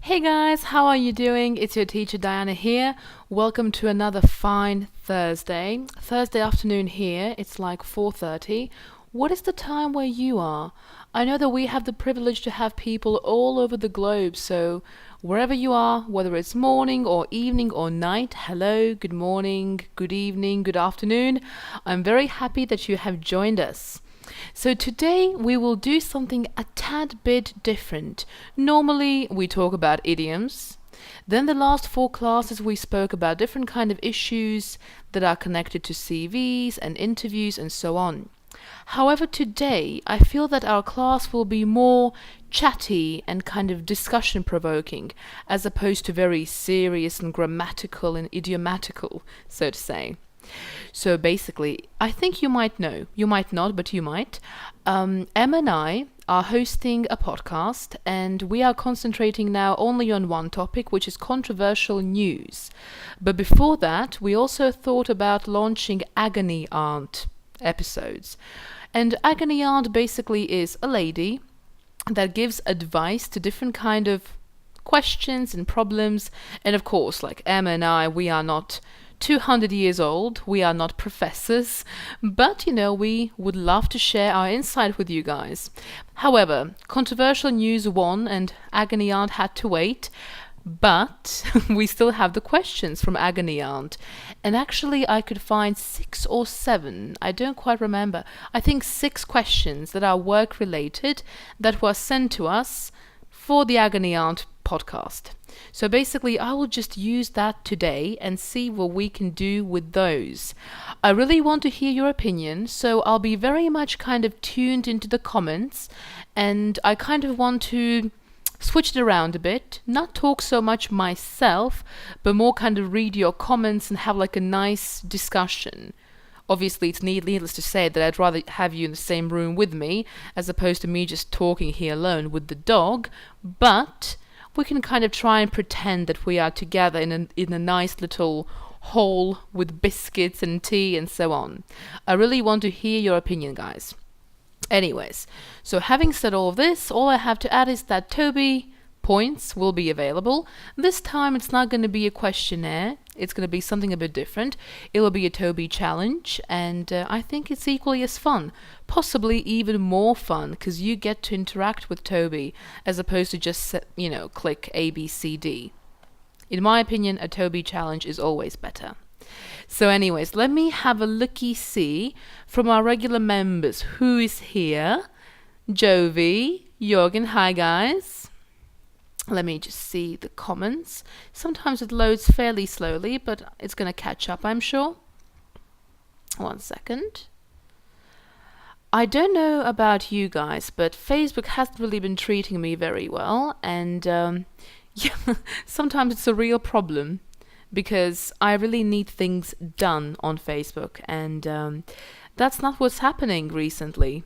Hey guys, how are you doing? It's your teacher Diana here. Welcome to another fine Thursday afternoon here. It's like 4:30. What is the time where you are? I know that we have the privilege to have people all over the globe, so wherever you are, whether it's morning or evening or night, hello, good morning, good evening, good afternoon. I'm very happy that you have joined us. So today we will do something a tad bit different. Normally we talk about idioms. Then the last four classes we spoke about different kind of issues that are connected to CVs and interviews and so on. However, today I feel that our class will be more chatty and kind of discussion provoking as opposed to very serious and grammatical and idiomatical, so to say. So basically, I think you might know, you might not, but you might. Emma and I are hosting a podcast, and we are concentrating now only on one topic, which is controversial news. But before that, we also thought about launching Agony Aunt episodes. And Agony Aunt basically is a lady that gives advice to different kind of questions and problems. And of course, like Emma and I, we are not 200 years old. We are not professors, but we would love to share our insight with you guys. However, controversial news won and Agony Aunt had to wait, but we still have the questions from Agony Aunt. And actually, I could find 6 or 7, I don't quite remember, I think 6 questions that are work related that were sent to us for the Agony Aunt podcast. So basically, I will just use that today and see what we can do with those. I really want to hear your opinion, so I'll be very much kind of tuned into the comments, and I kind of want to switch it around a bit, not talk so much myself, but more kind of read your comments and have like a nice discussion. Obviously, it's needless to say that I'd rather have you in the same room with me as opposed to me just talking here alone with the dog, but we can kind of try and pretend that we are together in a nice little hall with biscuits and tea and so on. I really want to hear your opinion, guys. Anyways, so having said all of this, all I have to add is that Toby points will be available. This time it's not going to be a questionnaire. It's going to be something a bit different. It will be a Toby challenge, and I think it's equally as fun. Possibly even more fun, because you get to interact with Toby as opposed to just, click A, B, C, D. In my opinion, a Toby challenge is always better. So anyways, let me have a looky-see from our regular members who is here. Jovi, Jorgen, hi guys. Let me just see the comments. Sometimes it loads fairly slowly, but it's going to catch up, I'm sure. 1 second. I don't know about you guys, but Facebook hasn't really been treating me very well, and sometimes it's a real problem because I really need things done on Facebook, and that's not what's happening recently.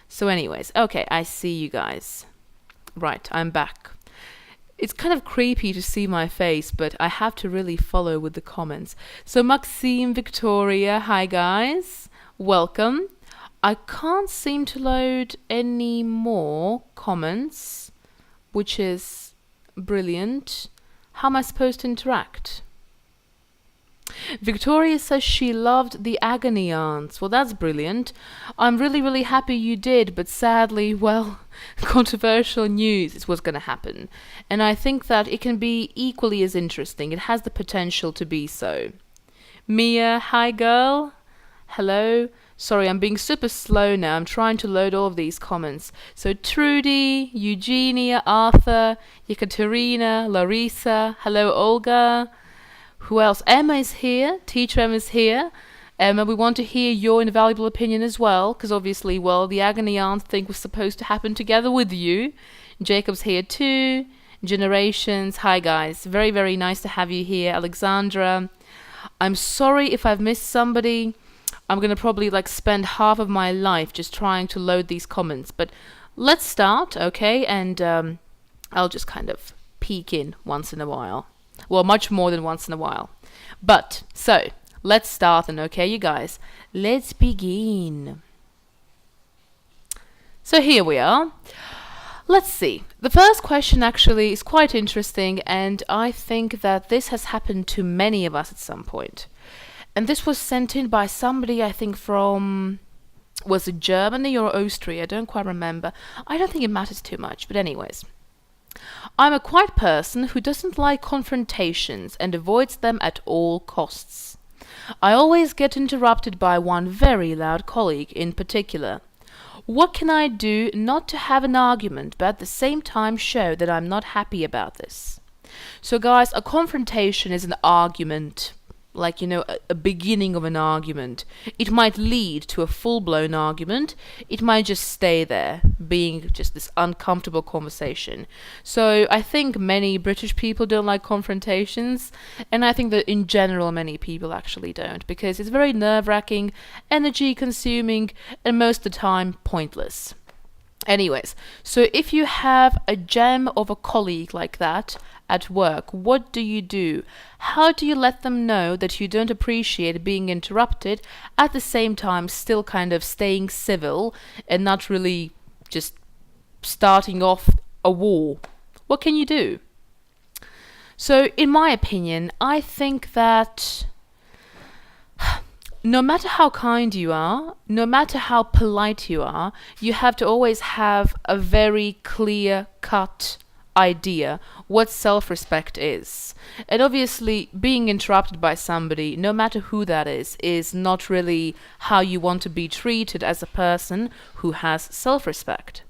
So anyways, okay, I see you guys. Right, I'm back. It's kind of creepy to see my face, but I have to really follow with the comments. So Maxime, Victoria, hi guys. Welcome. I can't seem to load any more comments, which is brilliant. How am I supposed to interact? Victoria says she loved the Agony Aunts. Well, that's brilliant. I'm really, really happy you did, but sadly, well, controversial news is what's going to happen. And I think that it can be equally as interesting. It has the potential to be so. Mia, hi girl. Hello. Sorry, I'm being super slow now. I'm trying to load all of these comments. So Trudy, Eugenia, Arthur, Yekaterina, Larissa. Hello, Olga. Who else? Emma is here. Teacher Emma is here. Emma, we want to hear your invaluable opinion as well, because obviously, well, the Agony Aunt thing was supposed to happen together with you. Jacob's here too. Generations. Hi, guys. Very, very nice to have you here. Alexandra. I'm sorry if I've missed somebody. I'm going to probably spend half of my life just trying to load these comments. But let's start, okay? And I'll just kind of peek in once in a while. Well, much more than once in a while. But, so, let's start then, okay, you guys? Let's begin. So here we are. Let's see. The first question actually is quite interesting, and I think that this has happened to many of us at some point. And this was sent in by somebody, I think, from, was it Germany or Austria? I don't quite remember. I don't think it matters too much, but anyways. I'm a quiet person who doesn't like confrontations and avoids them at all costs. I always get interrupted by one very loud colleague in particular. What can I do not to have an argument, but at the same time show that I'm not happy about this? So, guys, a confrontation is an argument, like, a beginning of an argument. It might lead to a full-blown argument. It might just stay there, being just this uncomfortable conversation. So I think many British people don't like confrontations, and I think that in general many people actually don't, because it's very nerve-wracking, energy-consuming, and most of the time pointless. Anyways, so if you have a gem of a colleague like that at work, what do? How do you let them know that you don't appreciate being interrupted, at the same time still kind of staying civil and not really just starting off a war? What can you do? So, in my opinion, I think that no matter how kind you are, no matter how polite you are, you have to always have a very clear-cut idea what self-respect is. And obviously, being interrupted by somebody, no matter who that is not really how you want to be treated as a person who has self-respect.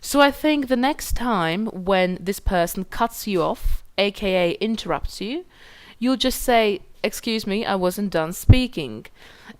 So I think the next time when this person cuts you off, aka interrupts you, you'll just say, "Excuse me, I wasn't done speaking."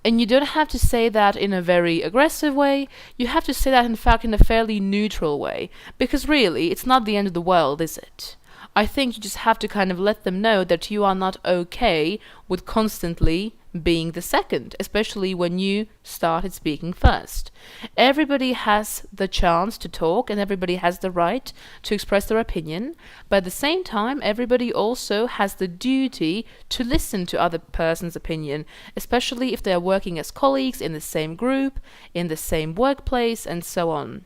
And you don't have to say that in a very aggressive way. You have to say that, in fact, in a fairly neutral way. Because really, it's not the end of the world, is it? I think you just have to kind of let them know that you are not okay with constantly being the second, especially when you started speaking first. Everybody has the chance to talk and everybody has the right to express their opinion, but at the same time, everybody also has the duty to listen to other person's opinion, especially if they are working as colleagues in the same group, in the same workplace, and so on.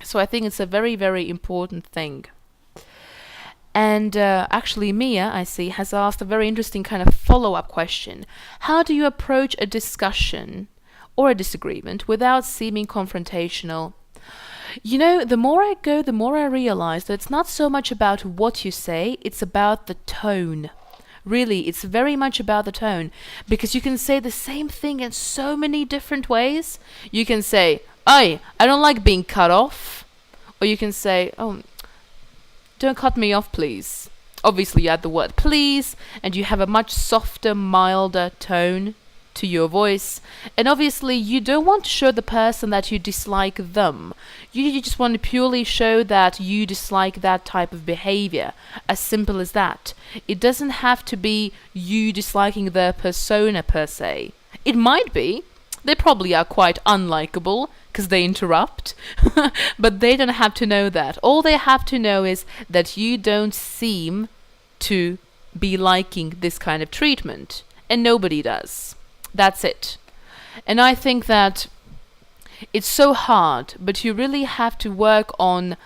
So I think it's a very, very important thing. And actually, Mia, I see, has asked a very interesting kind of follow-up question. How do you approach a discussion or a disagreement without seeming confrontational? The more I go, the more I realize that it's not so much about what you say, it's about the tone. Really, it's very much about the tone. Because you can say the same thing in so many different ways. You can say, I don't like being cut off. Or you can say, "Oh, don't cut me off, please." Obviously, you add the word please, and you have a much softer, milder tone to your voice. And obviously, you don't want to show the person that you dislike them. You just want to purely show that you dislike that type of behavior. As simple as that. It doesn't have to be you disliking their persona per se. It might be. They probably are quite unlikable because they interrupt, but they don't have to know that. All they have to know is that you don't seem to be liking this kind of treatment, and nobody does. That's it. And I think that it's so hard, but you really have to work on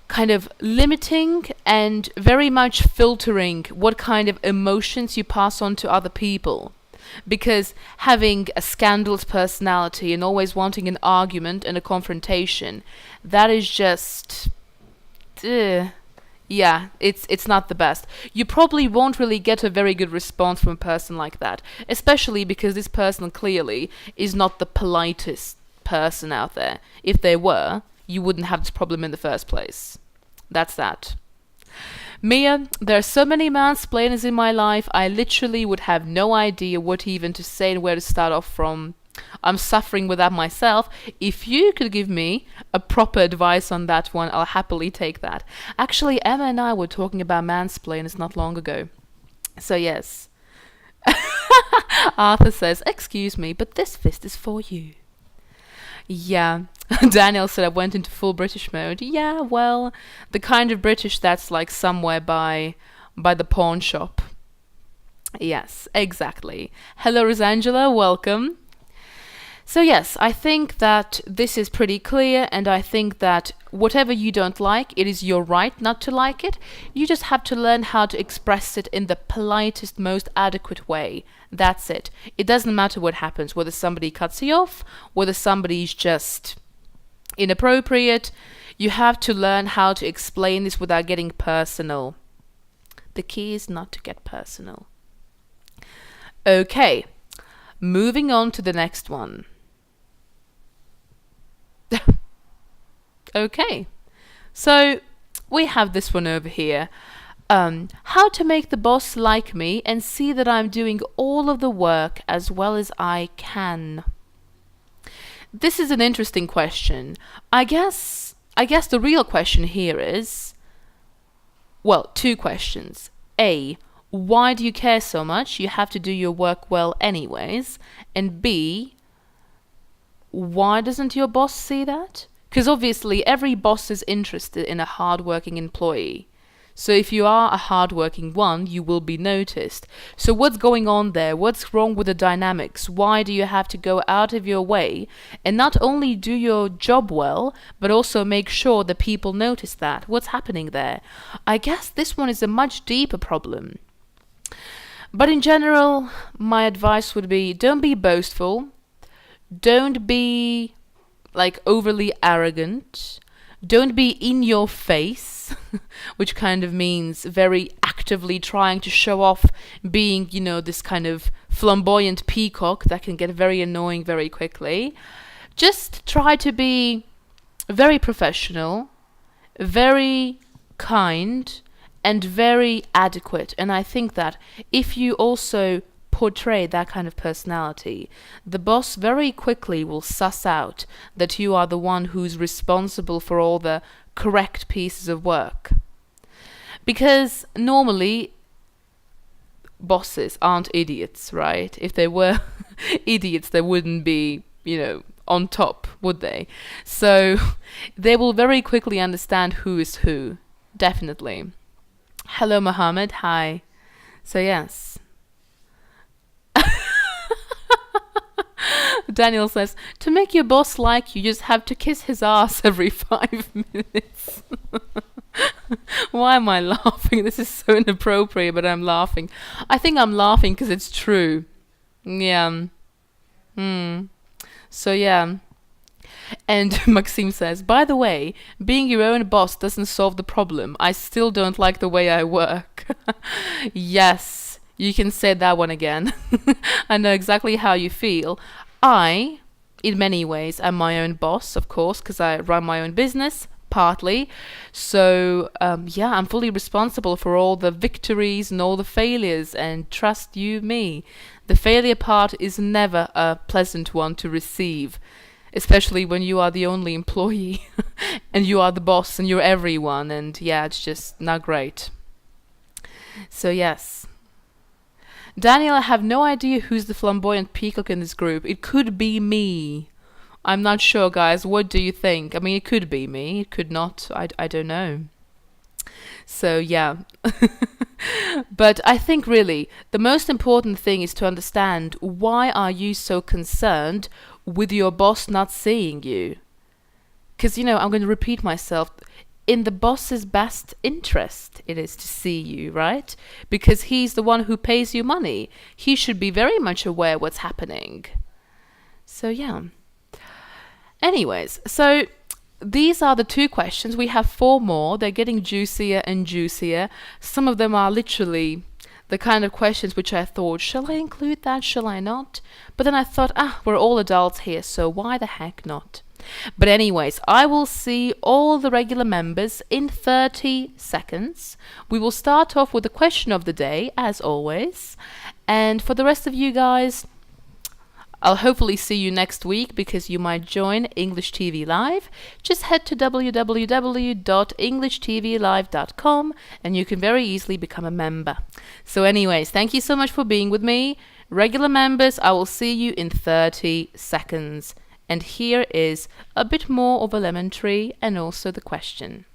kind of limiting and very much filtering what kind of emotions you pass on to other people. Because having a scandalous personality and always wanting an argument and a confrontation, that is just... yeah, it's not the best. You probably won't really get a very good response from a person like that, especially because this person clearly is not the politest person out there. If they were, you wouldn't have this problem in the first place. That's that. Mia, there are so many mansplainers in my life, I literally would have no idea what even to say and where to start off from. I'm suffering with that myself. If you could give me a proper advice on that one, I'll happily take that. Actually, Emma and I were talking about mansplainers not long ago. So yes. Arthur says, "Excuse me, but this fist is for you." Yeah. Daniel said I went into full British mode. Yeah, well, the kind of British that's like somewhere by the pawn shop. Yes, exactly. Hello, Rosangela, welcome. So yes, I think that this is pretty clear, and I think that whatever you don't like, it is your right not to like it. You just have to learn how to express it in the politest, most adequate way. That's it. It doesn't matter what happens, whether somebody cuts you off, whether somebody's just inappropriate. You have to learn how to explain this without getting personal. The key is not to get personal. Okay, moving on to the next one. Okay, so we have this one over here. How to make the boss like me and see that I'm doing all of the work as well as I can. This is an interesting question. I guess the real question here is, well, two questions. A, why do you care so much? You have to do your work well anyways. And B, why doesn't your boss see that? Because obviously every boss is interested in a hardworking employee. So if you are a hardworking one, you will be noticed. So what's going on there? What's wrong with the dynamics? Why do you have to go out of your way and not only do your job well, but also make sure that people notice that? What's happening there? I guess this one is a much deeper problem. But in general, my advice would be, don't be boastful. Don't be like overly arrogant. Don't be in your face, which kind of means very actively trying to show off being, this kind of flamboyant peacock that can get very annoying very quickly. Just try to be very professional, very kind, and very adequate. And I think that if you also portray that kind of personality, the boss very quickly will suss out that you are the one who's responsible for all the correct pieces of work. Because normally bosses aren't idiots, right? If they were idiots, they wouldn't be, on top, would they? So they will very quickly understand who is who. Definitely. Hello, Mohammed. Hi. So yes. Daniel says, to make your boss like you just have to kiss his ass every 5 minutes. Why am I laughing? This is so inappropriate, but I'm laughing. I think I'm laughing because it's true. Yeah. So yeah. And Maxime says, by the way, being your own boss doesn't solve the problem. I still don't like the way I work. Yes, you can say that one again. I know exactly how you feel. I, in many ways, am my own boss, of course, because I run my own business, partly. So, I'm fully responsible for all the victories and all the failures, and trust you me, the failure part is never a pleasant one to receive, especially when you are the only employee, and you are the boss, and you're everyone, and yeah, it's just not great. So, yes. Daniel, I have no idea who's the flamboyant peacock in this group. It could be me. I'm not sure, guys. What do you think? I mean, it could be me. It could not. I don't know. So, yeah. But I think really the most important thing is to understand, why are you so concerned with your boss not seeing you? Because, I'm going to repeat myself. In the boss's best interest it is to see you, right? Because he's the one who pays you money. He should be very much aware what's happening. So yeah. Anyways, so these are the 2 questions. We have 4 more. They're getting juicier and juicier. Some of them are literally the kind of questions which I thought, shall I include that? Shall I not? But then I thought, we're all adults here, so why the heck not? But anyways, I will see all the regular members in 30 seconds. We will start off with the question of the day, as always. And for the rest of you guys, I'll hopefully see you next week, because you might join English TV Live. Just head to www.englishtvlive.com and you can very easily become a member. So anyways, thank you so much for being with me. Regular members, I will see you in 30 seconds. And here is a bit more of a lemon tree and also the question.